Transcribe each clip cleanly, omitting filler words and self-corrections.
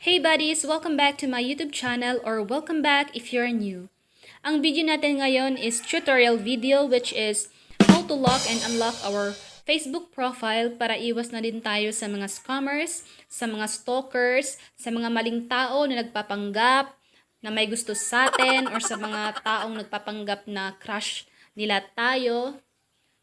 Hey buddies! Welcome back to my YouTube channel or welcome back if you're new. Ang video natin ngayon is tutorial video which is how to lock and unlock our Facebook profile para iwas na din tayo sa mga scammers, sa mga stalkers, sa mga maling tao na nagpapanggap na may gusto sa atin or sa mga taong nagpapanggap na crush nila tayo.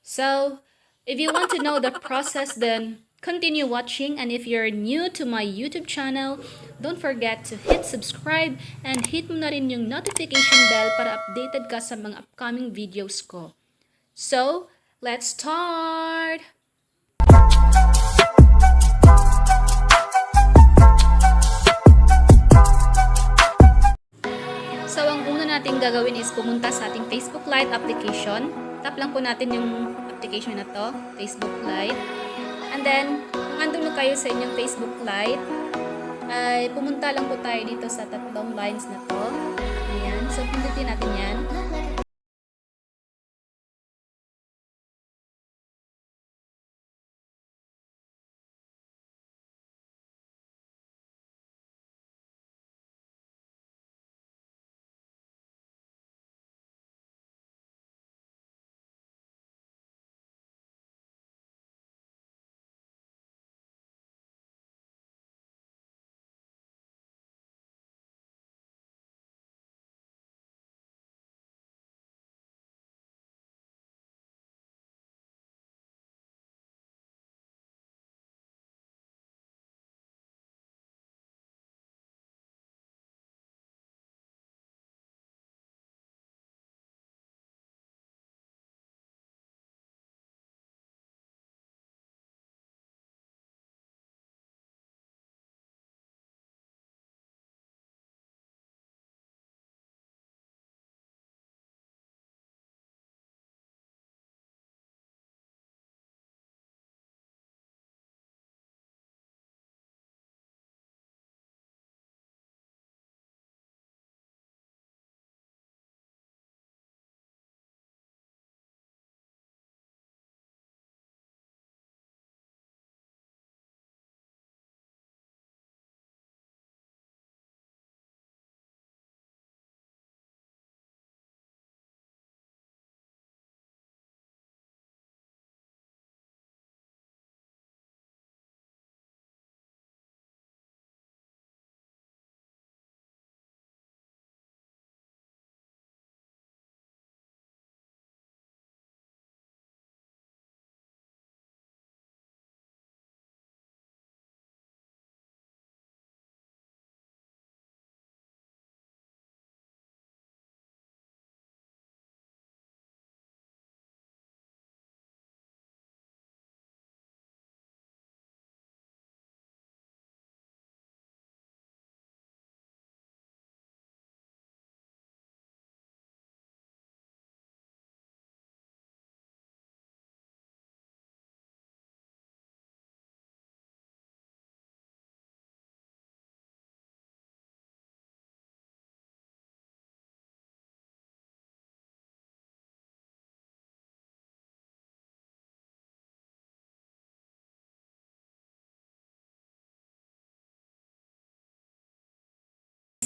So, if you want to know the process, then continue watching. And if you're new to my YouTube channel, don't forget to hit subscribe and hit mo na rin yung notification bell para updated ka sa mga upcoming videos ko. So, let's start! So, ang una natin gagawin is pumunta sa ating Facebook Lite application. Tap lang po natin yung application na to, Facebook Lite. And then, kung andun na kayo sa inyong Facebook Lite, ay pumunta lang po tayo dito sa tatlong lines na to. Ayan. So, pindutin natin yan.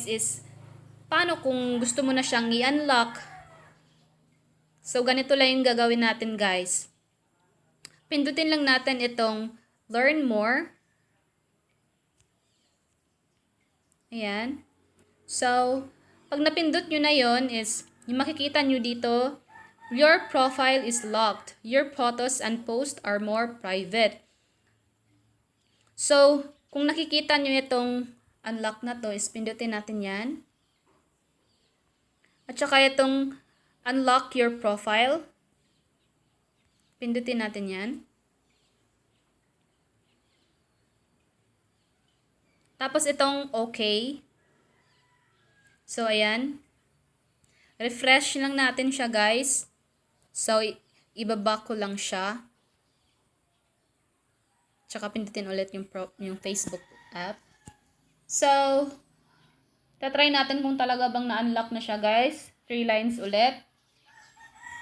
Is paano kung gusto mo na siyang i-unlock. So, ganito lang yung gagawin natin, guys. Pindutin lang natin itong Learn More. Ayan. So, pag napindot nyo na yon is, yung makikita nyo dito, your profile is locked. Your photos and posts are more private. So, kung nakikita nyo itong unlock na to, is pindutin natin yan. At saka itong unlock your profile. Pindutin natin yan. Tapos itong okay. So, ayan. Refresh lang natin siya, guys. So, ibaba ko lang siya. Tsaka pindutin ulit yung Facebook app. So, tatry natin kung talaga bang na-unlock na siya, guys. 3 lines ulit.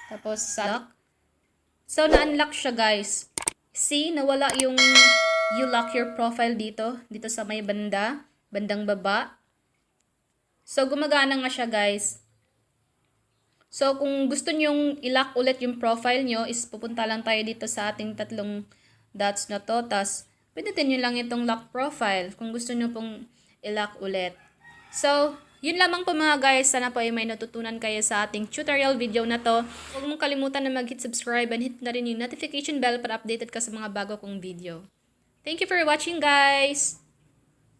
Tapos, lock. So, na-unlock siya, guys. See, nawala yung you lock your profile dito sa may banda. bandang baba. So, gumagana nga siya, guys. So, kung gusto nyong i-lock ulit yung profile nyo, is pupunta lang tayo dito sa ating tatlong dots na to. Tapos, pindutin nyo lang itong lock profile kung gusto nyo pong i-lock ulit. So, yun lamang po mga guys. Sana po ay may natutunan kayo sa ating tutorial video na to. Huwag mong kalimutan na mag-hit subscribe and hit na rin yung notification bell para updated ka sa mga bago kong video. Thank you for watching, guys!